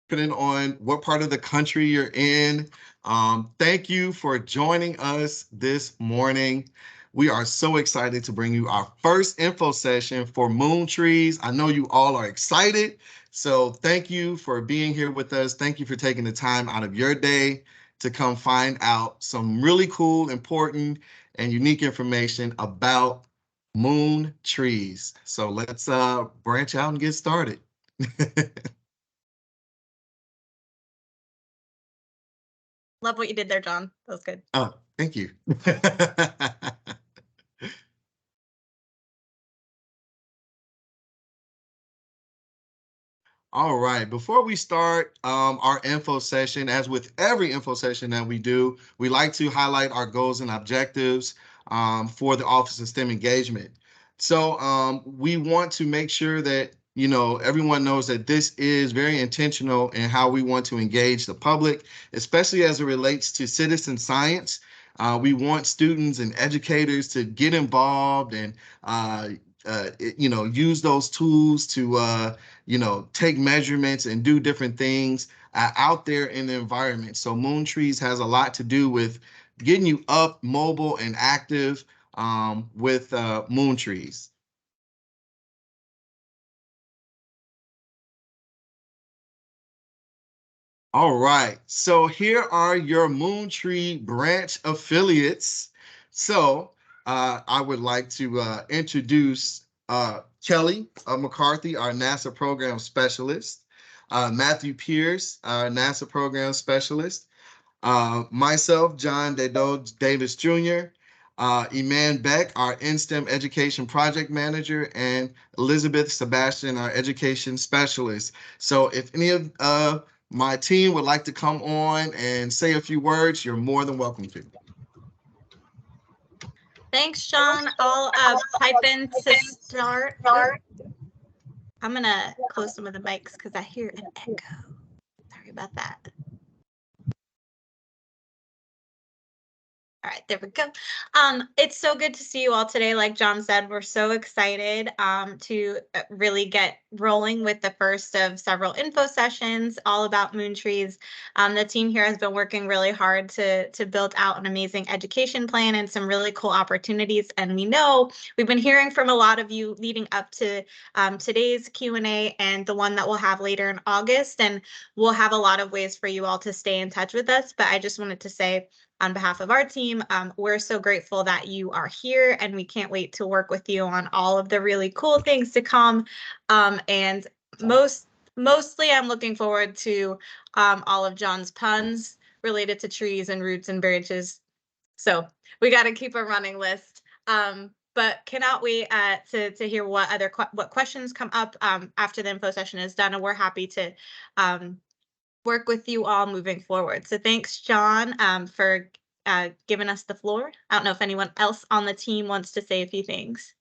depending on what part of the country you're in. Thank you for joining us this morning. We are so excited to bring you our first info session for Moon Trees. I know you all are excited. So thank you for being here with us. Thank you for taking the time out of your day to come find out some really cool, important, and unique information about Moon Trees. So let's branch out and get started. Love what you did there, John. That was good. Oh, thank you. All right, before we start our info session, as with every info session that we do, we like to highlight our goals and objectives for the Office of STEM Engagement. So we want to make sure that everyone knows that this is very intentional in how we want to engage the public, especially as it relates to citizen science. We want students and educators to get involved and use those tools to take measurements and do different things out there in the environment. So Moon Trees has a lot to do with getting you up, mobile, and active with Moon Trees. All right, so here are your Moon Tree branch affiliates. So I would like to introduce Kelly McCarthy, our NASA program specialist, Matthew Pierce, our NASA program specialist, myself, John Davis Jr., Iman Beck, our InSTEM education project manager, and Elizabeth Sebastian, our education specialist. So if any of my team would like to come on and say a few words, you're more than welcome to. Thanks, John. I'll pipe in to start. I'm going to close some of the mics because I hear an echo. Sorry about that. All right, there we go. It's so good to see you all today. Like John said, we're so excited to really get rolling with the first of several info sessions all about Moon Trees. The team here has been working really hard to build out an amazing education plan and some really cool opportunities. And we know we've been hearing from a lot of you leading up to today's Q&A and the one that we'll have later in August. And we'll have a lot of ways for you all to stay in touch with us. But I just wanted to say, on behalf of our team, we're so grateful that you are here, and we can't wait to work with you on all of the really cool things to come. And mostly, I'm looking forward to all of John's puns related to trees and roots and branches. So we got to keep a running list. But cannot wait to hear what what questions come up after the info session is done, and we're happy to work with you all moving forward. So thanks, John, for giving us the floor. I don't know if anyone else on the team wants to say a few things.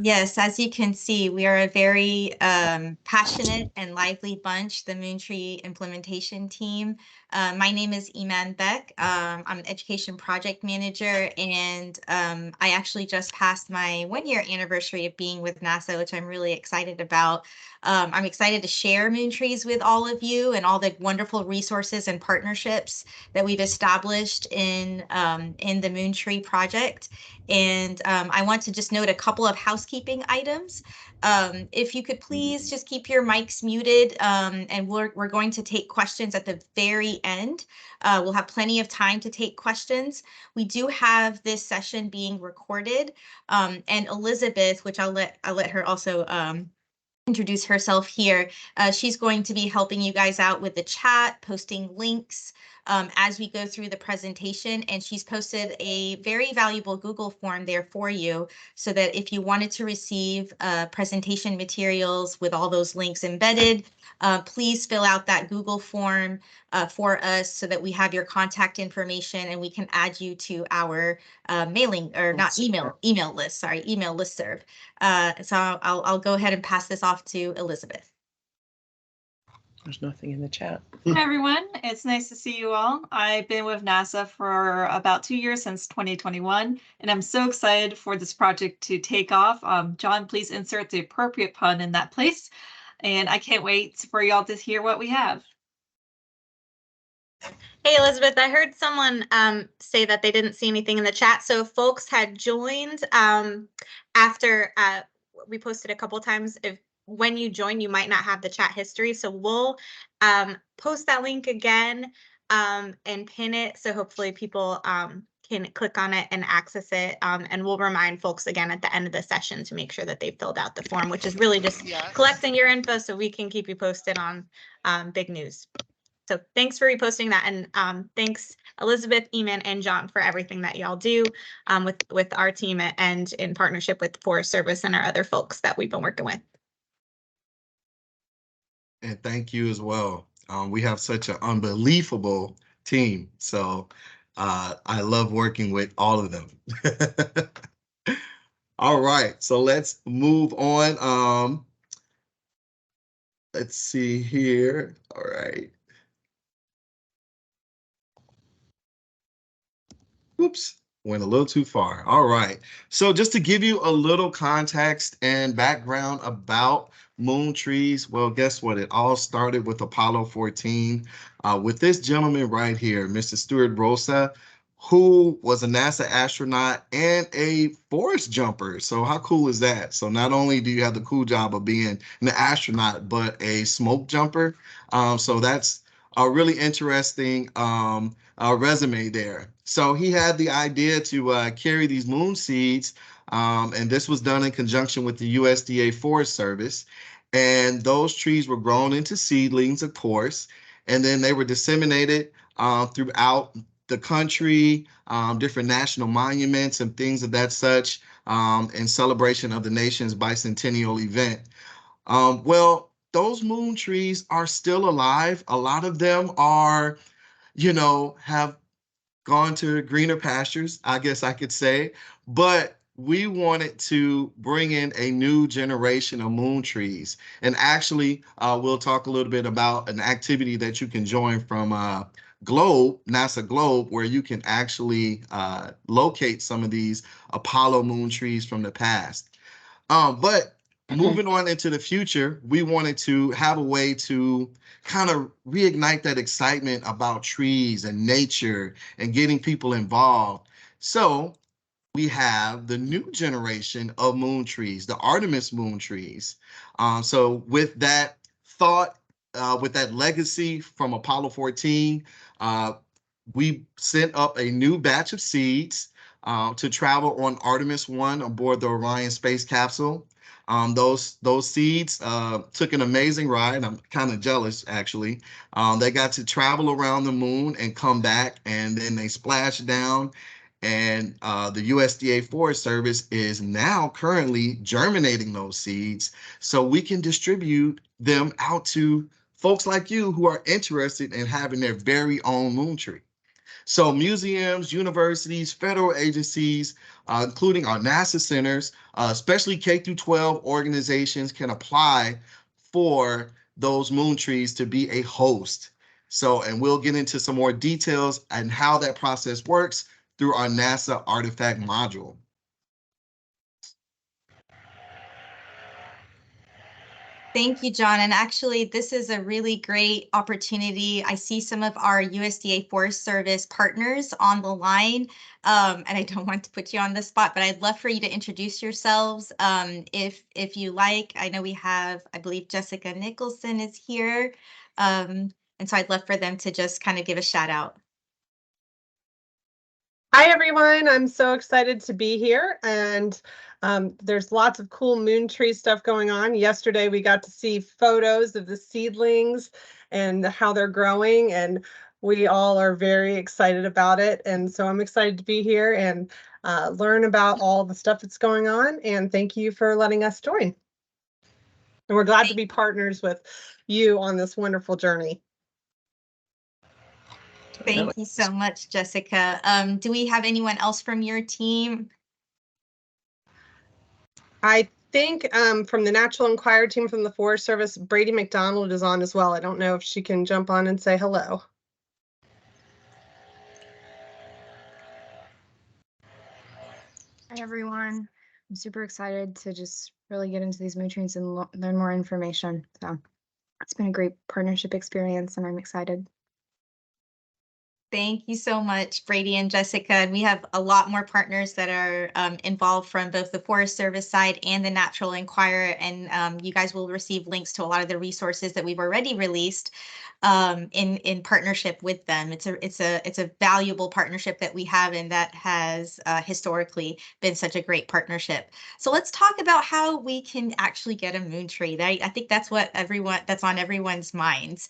Yes, as you can see, we are a very passionate and lively bunch, the Moon Tree implementation team. My name is Iman Beck. I'm an education project manager, and I actually just passed my 1-year anniversary of being with NASA, which I'm really excited about. I'm excited to share Moon Trees with all of you and all the wonderful resources and partnerships that we've established in the Moon Tree project. And I want to just note a couple of housekeeping items. If you could please just keep your mics muted, and we're going to take questions at the very end. We'll have plenty of time to take questions. We do have this session being recorded, and Elizabeth, which I'll let her also introduce herself here. She's going to be helping you guys out with the chat, posting links as we go through the presentation, and she's posted a very valuable Google form there for you, so that if you wanted to receive presentation materials with all those links embedded, please fill out that Google form for us so that we have your contact information and we can add you to our email listserv. So I'll go ahead and pass this off to Elizabeth. There's nothing in the chat. Hi, everyone. It's nice to see you all. I've been with NASA for about 2 years, since 2021, and I'm so excited for this project to take off. John, please insert the appropriate pun in that place. and I can't wait for y'all to hear what we have. Hey, Elizabeth, I heard someone say that they didn't see anything in the chat. So if folks had joined after we posted a couple times. When you join, you might not have the chat history. So we'll post that link again and pin it. So hopefully people can click on it and access it. And we'll remind folks again at the end of the session to make sure that they filled out the form, which is really just collecting your info so we can keep you posted on big news. So thanks for reposting that. And thanks, Elizabeth, Eman, and John, for everything that y'all do with our team and in partnership with Forest Service and our other folks that we've been working with. And thank you as well. We have such an unbelievable team. So I love working with all of them. All right, so let's move on. Let's see here. All right. Oops, went a little too far. All right. So just to give you a little context and background about moon trees, well, guess what? It all started with Apollo 14 with this gentleman right here, Mr. Stuart Rosa, who was a NASA astronaut and a forest jumper. So how cool is that? So not only do you have the cool job of being an astronaut, but a smoke jumper. So that's a really interesting resume there. So he had the idea to carry these moon seeds, and this was done in conjunction with the USDA Forest Service. And those trees were grown into seedlings, of course, and then they were disseminated throughout the country, different national monuments and things of that such, in celebration of the nation's bicentennial event. Well, those moon trees are still alive. A lot of them are, have gone to greener pastures, I guess I could say, but we wanted to bring in a new generation of moon trees. And actually, we'll talk a little bit about an activity that you can join from Globe, NASA Globe, where you can actually locate some of these Apollo moon trees from the past. But moving on into the future, we wanted to have a way to kind of reignite that excitement about trees and nature and getting people involved. So we have the new generation of moon trees, the Artemis moon trees. So with that thought, with that legacy from Apollo 14, we sent up a new batch of seeds to travel on Artemis 1 aboard the Orion space capsule. Those seeds took an amazing ride. I'm kind of jealous, actually. They got to travel around the moon and come back, and then they splashed down. And the USDA Forest Service is now currently germinating those seeds so we can distribute them out to folks like you who are interested in having their very own moon tree. So museums, universities, federal agencies, including our NASA centers, especially K through 12 organizations can apply for those moon trees to be a host. So, and we'll get into some more details and how that process works through our NASA artifact module. Thank you, John. And actually, this is a really great opportunity. I see some of our USDA Forest Service partners on the line, and I don't want to put you on the spot, but I'd love for you to introduce yourselves if you like. I know we have, I believe Jessica Nicholson is here, and so I'd love for them to just kind of give a shout out. Hi, everyone. I'm so excited to be here. And there's lots of cool moon tree stuff going on. Yesterday, we got to see photos of the seedlings and how they're growing. And we all are very excited about it. And so I'm excited to be here and learn about all the stuff that's going on. And thank you for letting us join. And we're glad to be partners with you on this wonderful journey. Thank you so much, Jessica. Do we have anyone else from your team? I think from the Natural Enquirer team from the Forest Service, Brady McDonald is on as well. I don't know if she can jump on and say hello. Hi, everyone. I'm super excited to just really get into these mood trees and learn more information. So it's been a great partnership experience, and I'm excited. Thank you so much, Brady and Jessica. And we have a lot more partners that are involved from both the Forest Service side and the Natural Enquirer. And you guys will receive links to a lot of the resources that we've already released in partnership with them. It's a valuable partnership that we have, and that has historically been such a great partnership. So let's talk about how we can actually get a moon tree. I think that's that's on everyone's minds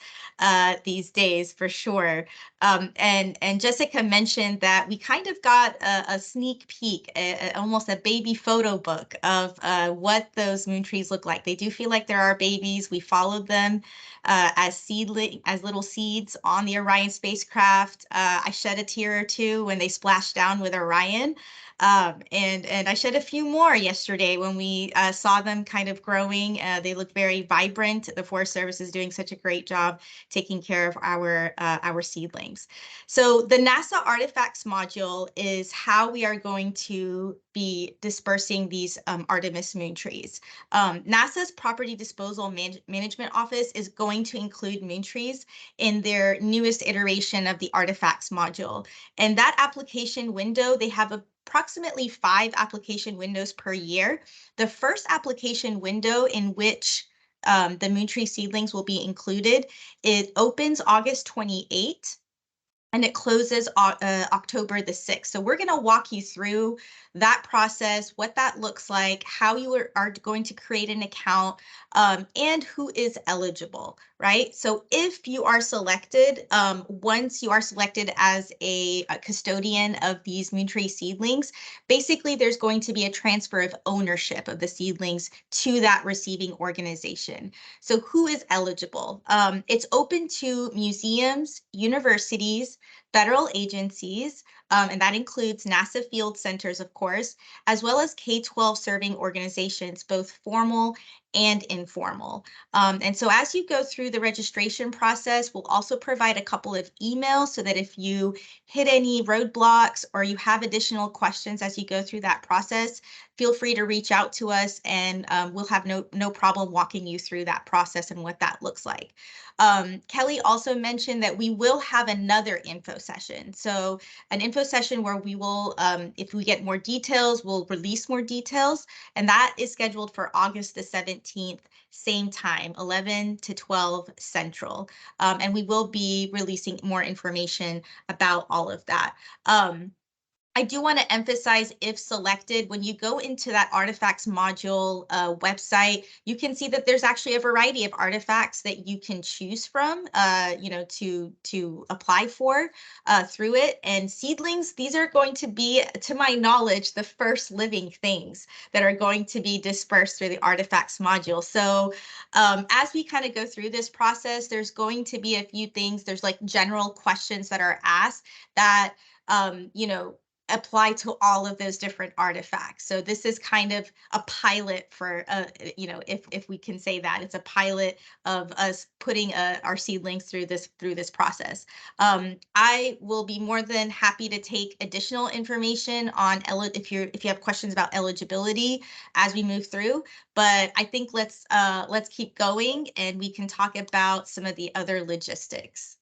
these days, for sure. And Jessica mentioned that we kind of got a sneak peek, almost a baby photo book of what those moon trees look like. They do feel like there are babies. We followed them as little seeds on the Orion spacecraft. I shed a tear or two when they splashed down with Orion. And I shed a few more yesterday when we saw them kind of growing. They look very vibrant. The Forest Service is doing such a great job taking care of our seedlings. So the NASA Artifacts module is how we are going to be dispersing these Artemis moon trees. NASA's Property Disposal Management Office is going to include moon trees in their newest iteration of the Artifacts module. And that application window, they have approximately 5 application windows per year. The first application window in which the moon tree seedlings will be included, it opens August 28th. And it closes October the 6th. So we're going to walk you through that process, what that looks like, how you are going to create an account, and who is eligible, right? So if you are selected, once you are selected as a custodian of these moon tree seedlings, basically there's going to be a transfer of ownership of the seedlings to that receiving organization. So who is eligible? It's open to museums, universities, federal agencies, and that includes NASA field centers, of course, as well as K-12 serving organizations, both formal and informal. And so as you go through the registration process, we'll also provide a couple of emails so that if you hit any roadblocks or you have additional questions as you go through that process, feel free to reach out to us, and we'll have no problem walking you through that process and what that looks like. Kelly also mentioned that we will have another info session. So an info session where we will, if we get more details, we'll release more details. And that is scheduled for August the 17th, same time, 11 to 12 Central. And we will be releasing more information about all of that. I do want to emphasize, if selected, when you go into that artifacts module website, you can see that there's actually a variety of artifacts that you can choose from, to apply for through it. And seedlings, these are going to be, to my knowledge, the first living things that are going to be dispersed through the artifacts module. So as we kind of go through this process, there's going to be a few things. There's like general questions that are asked that, apply to all of those different artifacts. So this is kind of a pilot for, if we can say that, it's a pilot of us putting our seedlings through this process. I will be more than happy to take additional information on if you have questions about eligibility as we move through. But I think let's keep going, and we can talk about some of the other logistics.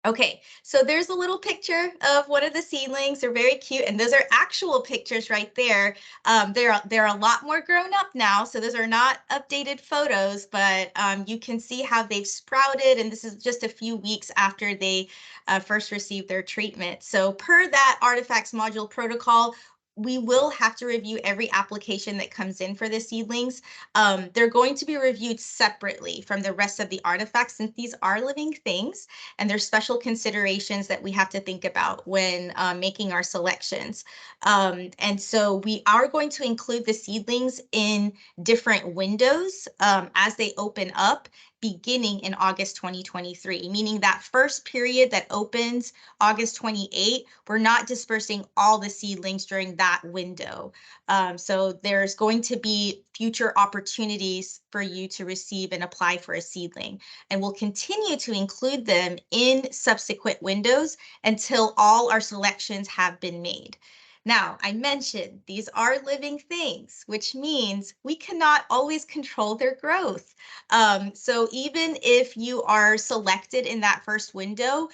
Okay, so there's a little picture of one of the seedlings. They're very cute, and those are actual pictures right there. They're a lot more grown up now, so those are not updated photos, but you can see how they've sprouted, and this is just a few weeks after they first received their treatment. So per that Artifacts module protocol, we will have to review every application that comes in for the seedlings. They're going to be reviewed separately from the rest of the artifacts, since these are living things, and there's special considerations that we have to think about when making our selections. And so we are going to include the seedlings in different windows as they open up, beginning in August 2023, meaning that first period that opens August 28, we're not dispersing all the seedlings during that window. So there's going to be future opportunities for you to receive and apply for a seedling, and we'll continue to include them in subsequent windows until all our selections have been made. Now, I mentioned these are living things, which means we cannot always control their growth. So even if you are selected in that first window,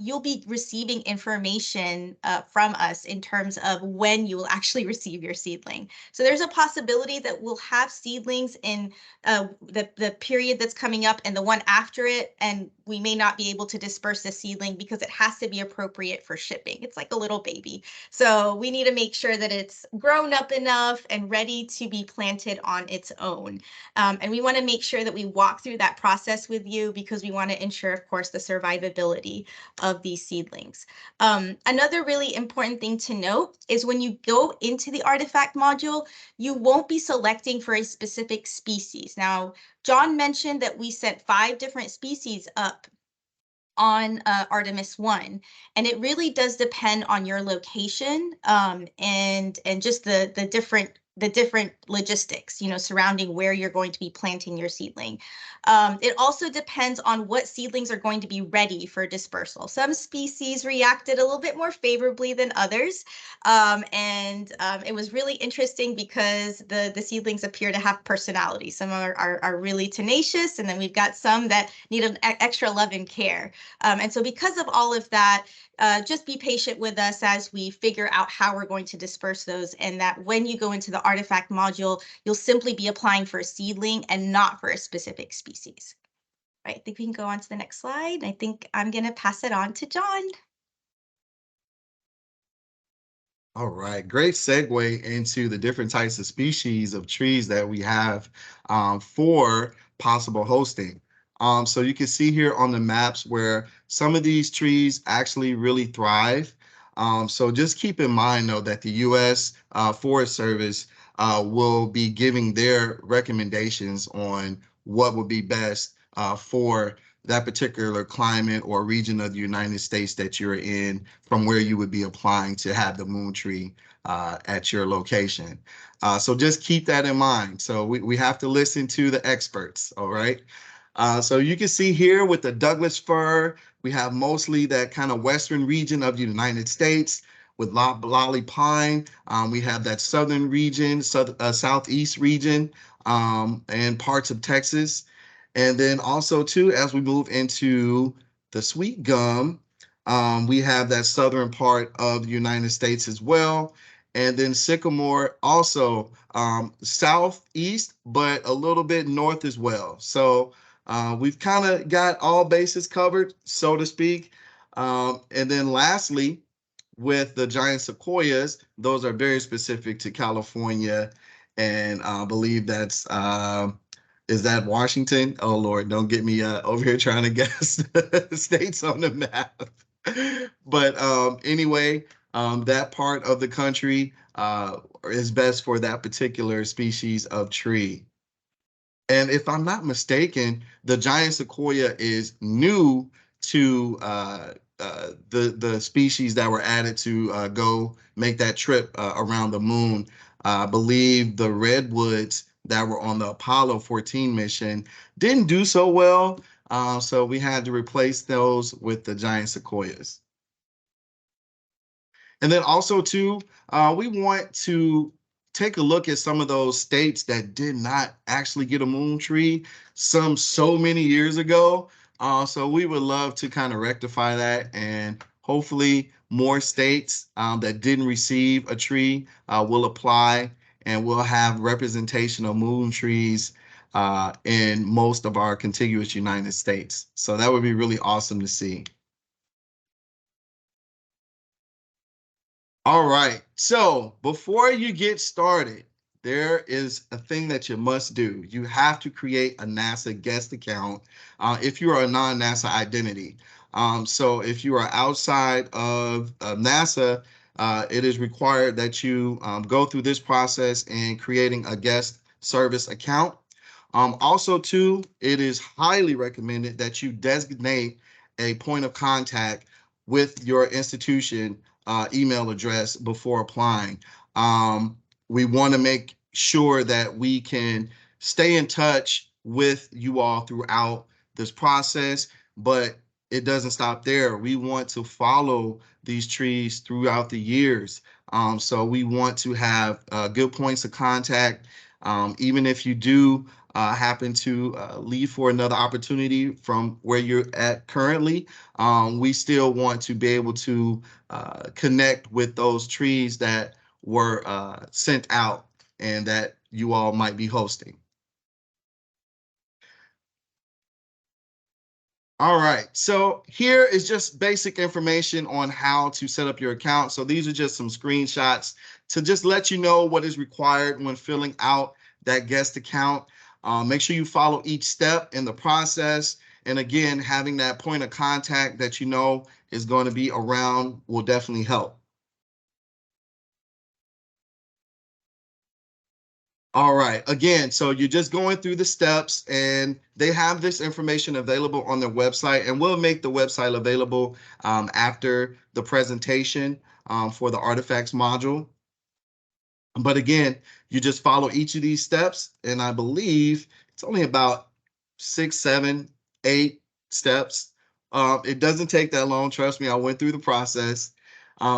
you'll be receiving information from us in terms of when you will actually receive your seedling. So there's a possibility that we'll have seedlings in the period that's coming up and the one after it, and we may not be able to disperse the seedling because it has to be appropriate for shipping. It's like a little baby. So we need to make sure that it's grown up enough and ready to be planted on its own. And we want to make sure that we walk through that process with you because we want to ensure, of course, the survivability of these seedlings. Another really important thing to note is when you go into the artifact module, you won't be selecting for a specific species. Now, John mentioned that we sent 5 different species up on Artemis 1, and it really does depend on your location and just the different logistics, you know, surrounding where you're going to be planting your seedling. It also depends on what seedlings are going to be ready for dispersal. Some species reacted a little bit more favorably than others, and it was really interesting because the seedlings appear to have personality. Some are really tenacious, and then we've got some that need an extra love and care. And so because of all of that, just be patient with us as we figure out how we're going to disperse those, and that when you go into the artifact module, you'll simply be applying for a seedling and not for a specific species. Right, I think we can go on to the next slide. I think I'm going to pass it on to John. All right, great segue into the different types of species of trees that we have for possible hosting. So you can see here on the maps where some of these trees actually really thrive. So just keep in mind, though, that the U.S. Forest Service will be giving their recommendations on what would be best for that particular climate or region of the United States that you're in, from where you would be applying to have the moon tree at your location. So just keep that in mind. So we have to listen to the experts, all right? So you can see here with the Douglas fir, we have mostly that kind of western region of the United States. With loblolly pine, we have that southern region, southeast region, and parts of Texas. And then also too, as we move into the sweet gum, we have that southern part of the United States as well. And then sycamore also southeast, but a little bit north as well. So we've kind of got all bases covered, so to speak. And then lastly, with the giant sequoias, those are very specific to California, and I believe that's is that Washington? Oh Lord, don't get me over here trying to guess states on the map. But anyway, that part of the country is best for that particular species of tree. And if I'm not mistaken, the giant sequoia is new to the species that were added to go make that trip around the moon. I believe the redwoods that were on the Apollo 14 mission didn't do so well, so we had to replace those with the giant sequoias. And then also too, we want to take a look at some of those states that did not actually get a moon tree so many years ago. So we would love to kind of rectify that, and hopefully more states that didn't receive a tree will apply, and we'll have representation of moon trees in most of our contiguous United States. So that would be really awesome to see. All right, so before you get started, there is a thing that you must do. You have to create a NASA guest account if you are a non-NASA identity. So if you are outside of NASA, it is required that you go through this process in creating a guest service account. Also, too, it is highly recommended that you designate a point of contact with your institution email address before applying. We want to make sure that we can stay in touch with you all throughout this process, but it doesn't stop there. We want to follow these trees throughout the years. So we want to have good points of contact. Even if you do happen to leave for another opportunity from where you're at currently, we still want to be able to connect with those trees that were sent out and that you all might be hosting. All right, so here is just basic information on how to set up your account. So these are just some screenshots to just let you know what is required when filling out that guest account. Make sure you follow each step in the process. And again, having that point of contact that you know is going to be around will definitely help. All right, again, so you're just going through the steps and they have this information available on their website, and we'll make the website available after the presentation for the artifacts module. But again, you just follow each of these steps, and I believe it's only about 6, 7, 8 steps. It doesn't take that long, trust me, I went through the process.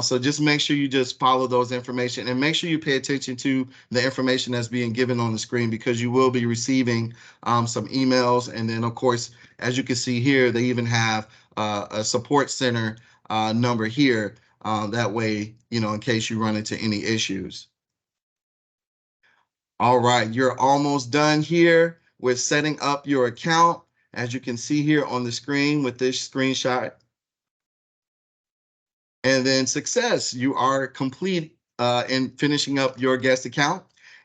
So just make sure you just follow those information and make sure you pay attention to the information that's being given on the screen, because you will be receiving some emails. And then of course, as you can see here, they even have a support center number here. That way, you know, in case you run into any issues. All right, you're almost done here with setting up your account, as you can see here on the screen with this screenshot. And then success, you are complete in finishing up your guest account.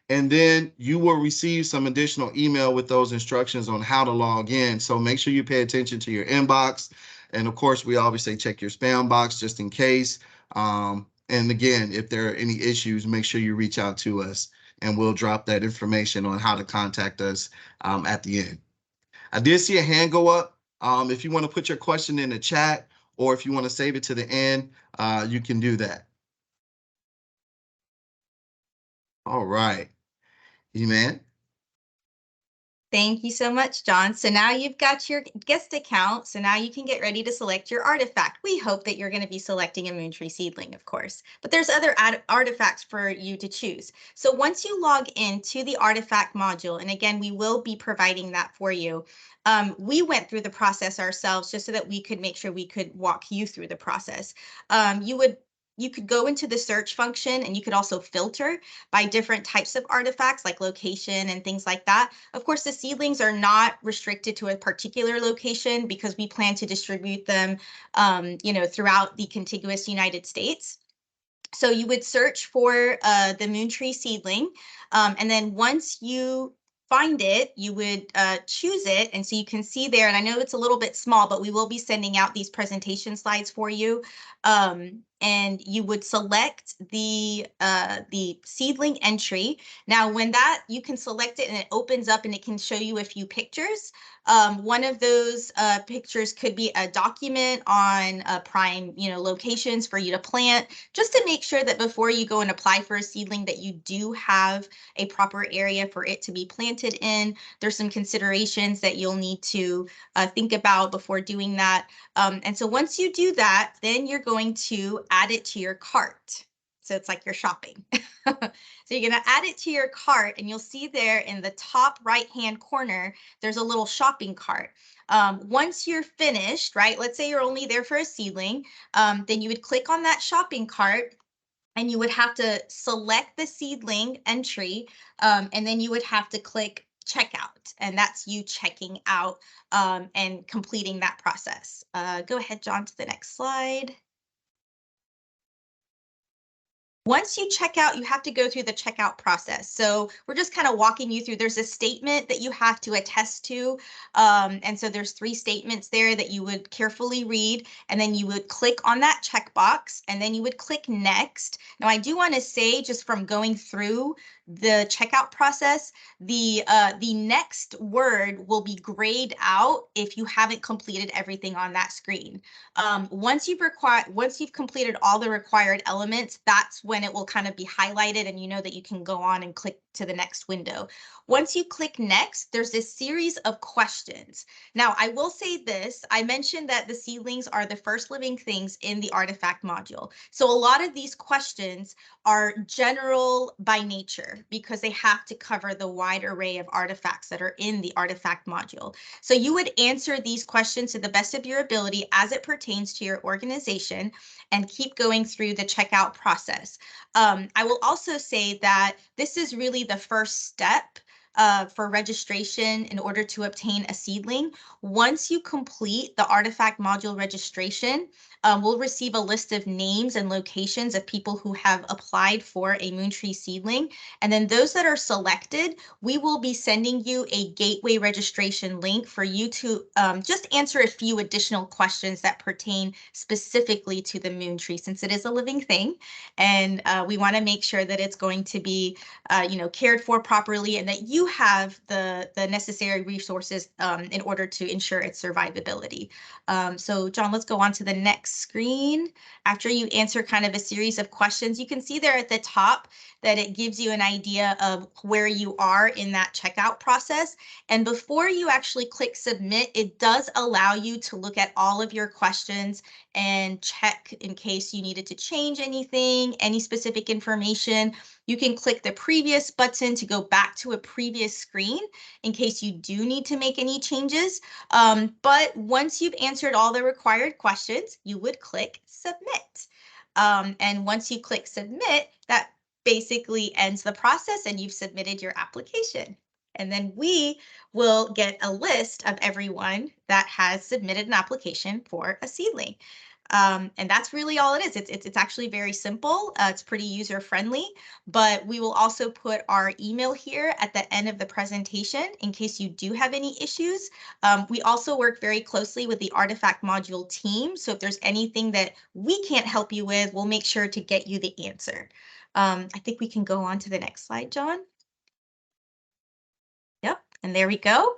And then you will receive some additional email with those instructions on how to log in. So make sure you pay attention to your inbox. And of course, we always say check your spam box just in case. And again, if there are any issues, make sure you reach out to us and we'll drop that information on how to contact us at the end. I did see a hand go up. If you want to put your question in the chat, or if you want to save it to the end, you can do that. All right, Eman. Thank you so much, John. So now you've got your guest account. So now you can get ready to select your artifact. We hope that you're going to be selecting a moon tree seedling, of course, but there's other artifacts for you to choose. So once you log into the artifact module, and again, we will be providing that for you. We went through the process ourselves just so that we could make sure we could walk you through the process. You could go into the search function, and you could also filter by different types of artifacts like location and things like that. Of course, the seedlings are not restricted to a particular location because we plan to distribute them, throughout the contiguous United States. So you would search for the moon tree seedling, and then once you find it, you would choose it. And so you can see there, and I know it's a little bit small, but we will be sending out these presentation slides for you. And you would select the seedling entry. Now, when that, you can select it and it opens up and it can show you a few pictures. One of those pictures could be a document on prime, locations for you to plant, just to make sure that before you go and apply for a seedling that you do have a proper area for it to be planted in. There's some considerations that you'll need to think about before doing that. And so once you do that, then you're going to add it to your cart. So it's like you're shopping. So you're going to add it to your cart, and you'll see there in the top right-hand corner, there's a little shopping cart. Once you're finished, right, let's say you're only there for a seedling, then you would click on that shopping cart, and you would have to select the seedling entry, and then you would have to click checkout, and that's you checking out and completing that process. Go ahead, John, to the next slide. Once you check out, you have to go through the checkout process. So we're just kind of walking you through. There's a statement that you have to attest to. And so there's 3 statements there that you would carefully read, and then you would click on that checkbox, and then you would click next. Now, I do want to say, just from going through the checkout process, the next word will be grayed out if you haven't completed everything on that screen. Once you've completed all the required elements, that's when it will kind of be highlighted, and you know that you can go on and click to the next window. Once you click next, there's this series of questions. Now, I will say this, I mentioned that the seedlings are the first living things in the artifact module. So a lot of these questions are general by nature because they have to cover the wide array of artifacts that are in the artifact module. So you would answer these questions to the best of your ability as it pertains to your organization and keep going through the checkout process. I will also say that this is really the first step for registration in order to obtain a seedling. Once you complete the artifact module registration, we'll receive a list of names and locations of people who have applied for a Moontree seedling. And then those that are selected, we will be sending you a gateway registration link for you to just answer a few additional questions that pertain specifically to the Moontree, since it is a living thing. And we want to make sure that it's going to be cared for properly and that you have the necessary resources in order to ensure its survivability. So John, let's go on to the next screen. After you answer kind of a series of questions, you can see there at the top that it gives you an idea of where you are in that checkout process. And before you actually click submit, it does allow you to look at all of your questions and check in case you needed to change anything, any specific information. You can click the previous button to go back to a previous screen in case you do need to make any changes. But once you've answered all the required questions, you would click submit. And once you click submit, that basically ends the process and you've submitted your application. And then we will get a list of everyone that has submitted an application for a seedling. And that's really all it is. It's actually very simple. It's pretty user friendly, but we will also put our email here at the end of the presentation in case you do have any issues. We also work very closely with the artifact module team. So if there's anything that we can't help you with, we'll make sure to get you the answer. I think we can go on to the next slide, John. Yep, and there we go.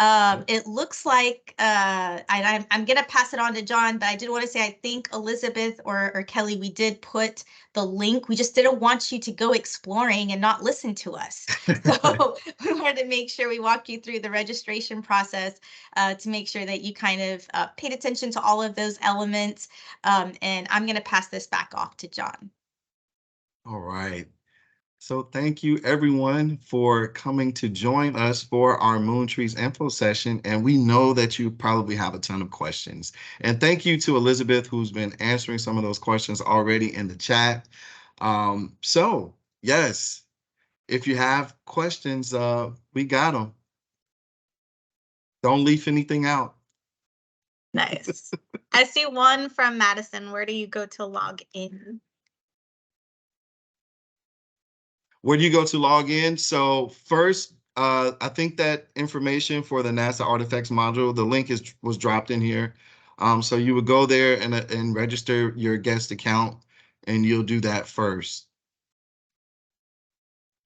It looks like, I'm going to pass it on to John, but I did want to say, I think Elizabeth or Kelly, we did put the link. We just didn't want you to go exploring and not listen to us. So we wanted to make sure we walked you through the registration process to make sure that you kind of paid attention to all of those elements. And I'm going to pass this back off to John. All right. So thank you everyone for coming to join us for our Moontrees info session. And we know that you probably have a ton of questions. And thank you to Elizabeth, who's been answering some of those questions already in the chat. So yes, if you have questions, we got them. Don't leave anything out. Nice. I see one from Madison. Where do you go to log in? Where do you go to log in? So first, I think that information for the NASA Artifacts module, the link was dropped in here. So you would go there and register your guest account, and you'll do that first.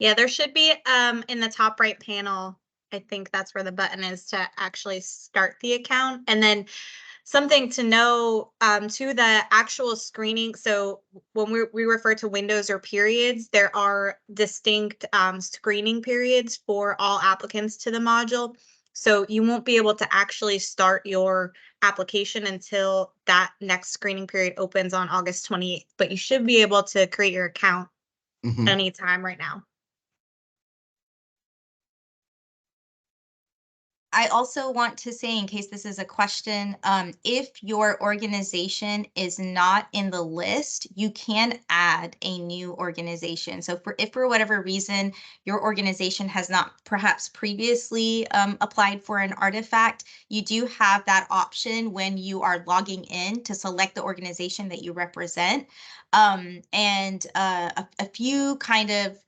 Yeah, there should be in the top right panel. I think that's where the button is to actually start the account. And then something to know to the actual screening. So when we refer to windows or periods, there are distinct screening periods for all applicants to the module. So you won't be able to actually start your application until that next screening period opens on August 28th, but you should be able to create your account anytime right now. I also want to say, in case this is a question, if your organization is not in the list, you can add a new organization. So if for whatever reason your organization has not perhaps previously applied for an artifact, you do have that option when you are logging in to select the organization that you represent. And a few kind of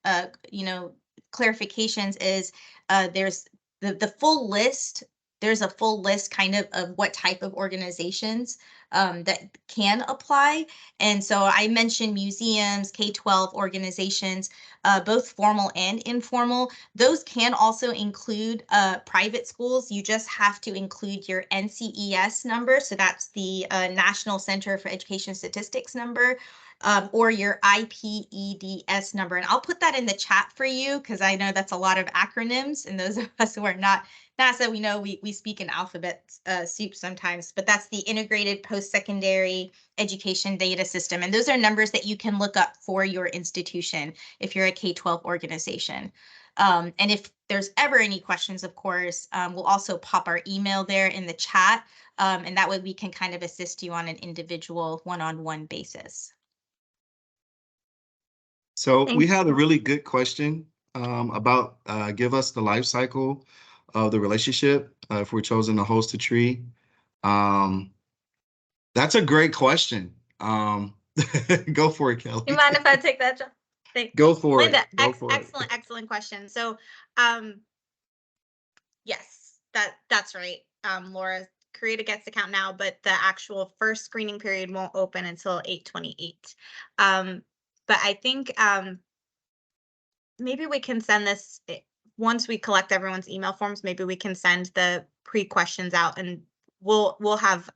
clarifications is there's the full list. There's a full list kind of what type of organizations that can apply. And so I mentioned museums, K-12 organizations, both formal and informal. Those can also include private schools. You just have to include your NCES number. So that's the National Center for Education Statistics number. or your IPEDS number. And I'll put that in the chat for you because I know that's a lot of acronyms. And those of us who are not NASA, we know we speak in alphabet soup sometimes, but that's the Integrated Post-Secondary Education Data System. And those are numbers that you can look up for your institution if you're a K-12 organization. And if there's ever any questions, of course, we'll also pop our email there in the chat. And that way we can kind of assist you on an individual one-on-one basis. So Thank we had a really good question about give us the life cycle of the relationship if we're chosen to host a tree. That's a great question. Go for it, Kelly. You mind if I take that, John? Go for Linda, it. Go for it. excellent question. So, yes, that's right. Laura, create a guest account now, but the actual first screening period won't open until 8/28. But I think maybe we can send this once we collect everyone's email forms. Maybe we can send the pre-questions out, and we'll have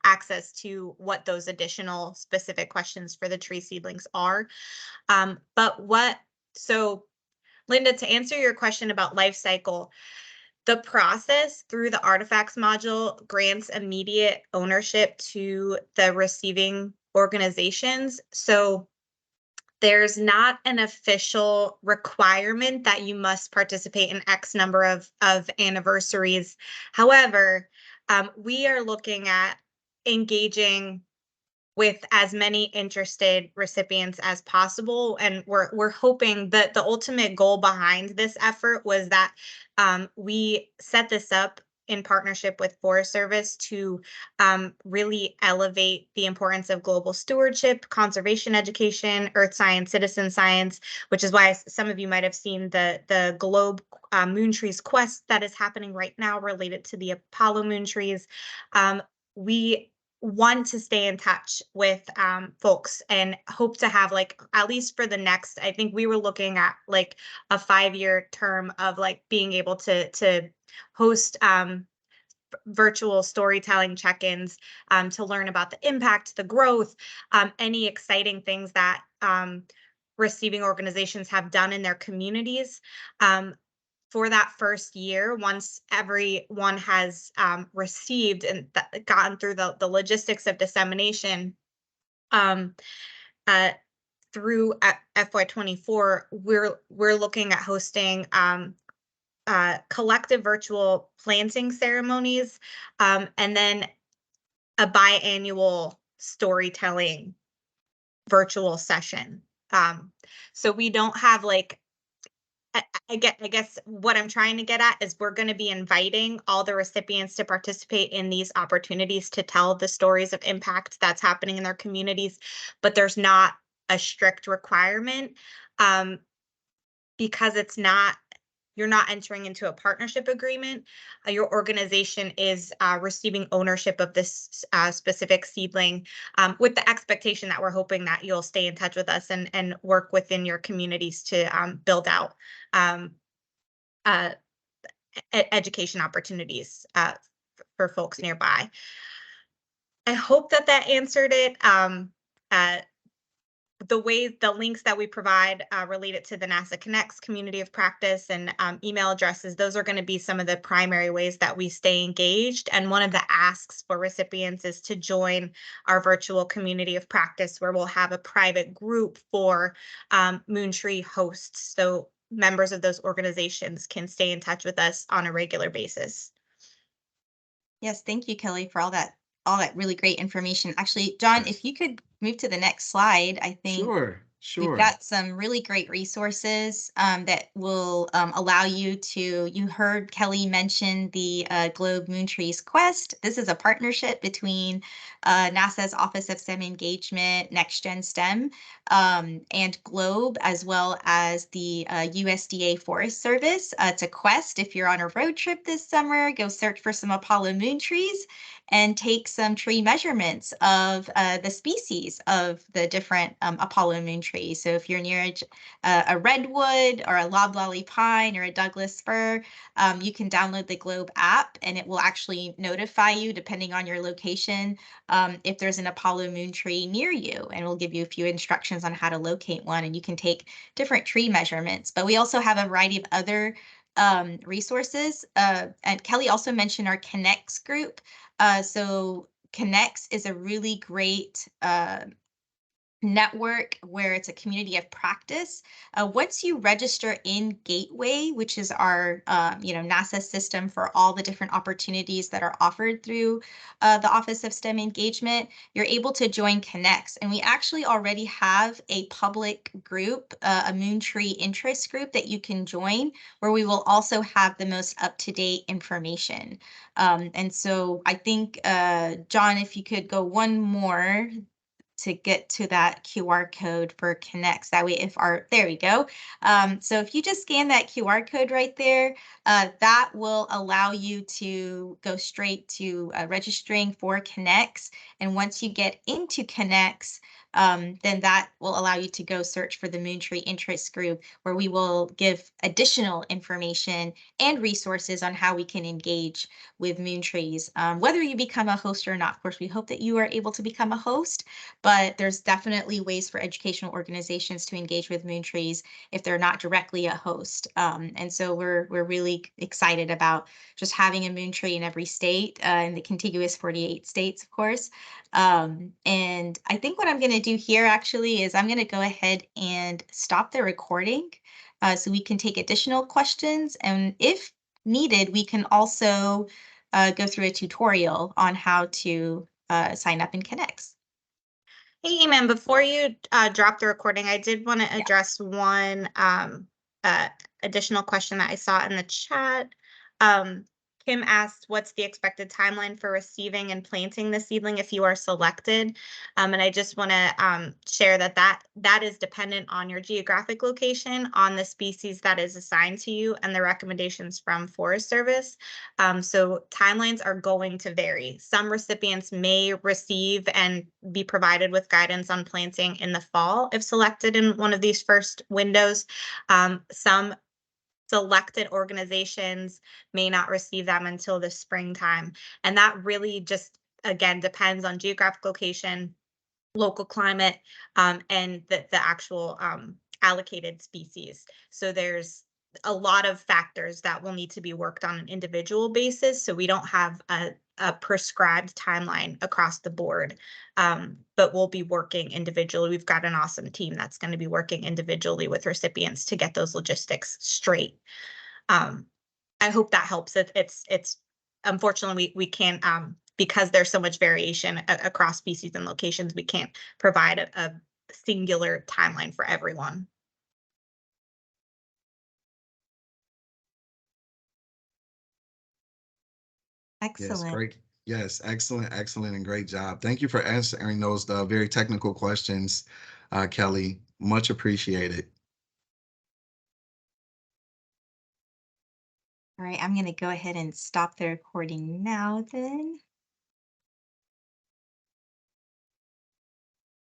access to what those additional specific questions for the tree seedlings are. So Linda, to answer your question about life cycle, the process through the artifacts module grants immediate ownership to the receiving organizations. So there's not an official requirement that you must participate in X number of anniversaries. However, we are looking at engaging with as many interested recipients as possible. And we're hoping that the ultimate goal behind this effort was that we set this up in partnership with Forest Service to really elevate the importance of global stewardship, conservation education, earth science, citizen science, which is why some of you might have seen the Globe Moon Trees Quest that is happening right now related to the Apollo Moon Trees. We want to stay in touch with folks and hope to have, like, at least for the next, I think we were looking at like a 5-year term of like being able to host virtual storytelling check-ins to learn about the impact, the growth, any exciting things that receiving organizations have done in their communities. For that first year, once everyone has received and gotten through the logistics of dissemination through FY24, we're looking at hosting collective virtual planting ceremonies and then a biannual storytelling virtual session. So we don't have like, I guess what I'm trying to get at is we're going to be inviting all the recipients to participate in these opportunities to tell the stories of impact that's happening in their communities, but there's not a strict requirement because you're not entering into a partnership agreement. Your organization is receiving ownership of this specific seedling with the expectation that we're hoping that you'll stay in touch with us and work within your communities to build out education opportunities for folks nearby. I hope that answered it. The links that we provide related to the NASA Connects community of practice and email addresses, those are going to be some of the primary ways that we stay engaged. And one of the asks for recipients is to join our virtual community of practice, where we'll have a private group for Moon Tree hosts. So members of those organizations can stay in touch with us on a regular basis. Yes, thank you, Kelly, for all that really great information. Actually, John, if you could move to the next slide, I think we've got some really great resources that will allow you to, you heard Kelly mention the Globe Moon Trees Quest. This is a partnership between NASA's Office of STEM Engagement, Next Gen STEM, and Globe, as well as the USDA Forest Service. It's a quest. If you're on a road trip this summer, go search for some Apollo moon trees and take some tree measurements of the species of the different Apollo moon trees. tree. So if you're near a redwood or a loblolly pine or a Douglas fir, you can download the Globe app and it will actually notify you, depending on your location, if there's an Apollo moon tree near you, and we'll give you a few instructions on how to locate one, and you can take different tree measurements. But we also have a variety of other resources. And Kelly also mentioned our Connects group. So Connects is a really great network where it's a community of practice. Once you register in Gateway, which is our NASA system for all the different opportunities that are offered through the Office of STEM Engagement, you're able to join Connects. And we actually already have a public group, a Moon Tree interest group that you can join, where we will also have the most up-to-date information. And so I think, John, if you could go one more to get to that QR code for Connects. That way, there we go. So if you just scan that QR code right there, that will allow you to go straight to registering for Connects. And once you get into Connects, then that will allow you to go search for the Moon Tree Interest Group, where we will give additional information and resources on how we can engage with moon trees. Whether you become a host or not, of course, we hope that you are able to become a host, but there's definitely ways for educational organizations to engage with moon trees if they're not directly a host. And so we're really excited about just having a moon tree in every state, in the contiguous 48 states, of course. And I think what I'm going to do here actually is I'm going to go ahead and stop the recording so we can take additional questions. And if needed, we can also go through a tutorial on how to sign up in Connects. Hey, Eman, before you drop the recording, I did want to address one additional question that I saw in the chat. Kim asked, what's the expected timeline for receiving and planting the seedling if you are selected? And I just want to share that is dependent on your geographic location, on the species that is assigned to you, and the recommendations from Forest Service. So timelines are going to vary. Some recipients may receive and be provided with guidance on planting in the fall if selected in one of these first windows. Some selected organizations may not receive them until the springtime. And that really just, again, depends on geographic location, local climate, and the actual allocated species. So there's a lot of factors that will need to be worked on an individual basis. So we don't have a prescribed timeline across the board, but we'll be working individually. We've got an awesome team that's going to be working individually with recipients to get those logistics straight. I hope that helps. It's unfortunately we can't, because there's so much variation across species and locations, we can't provide a singular timeline for everyone. Excellent. Yes, great. Yes, excellent, and great job. Thank you for answering those very technical questions, Kelly. Much appreciated. All right, I'm going to go ahead and stop the recording now then.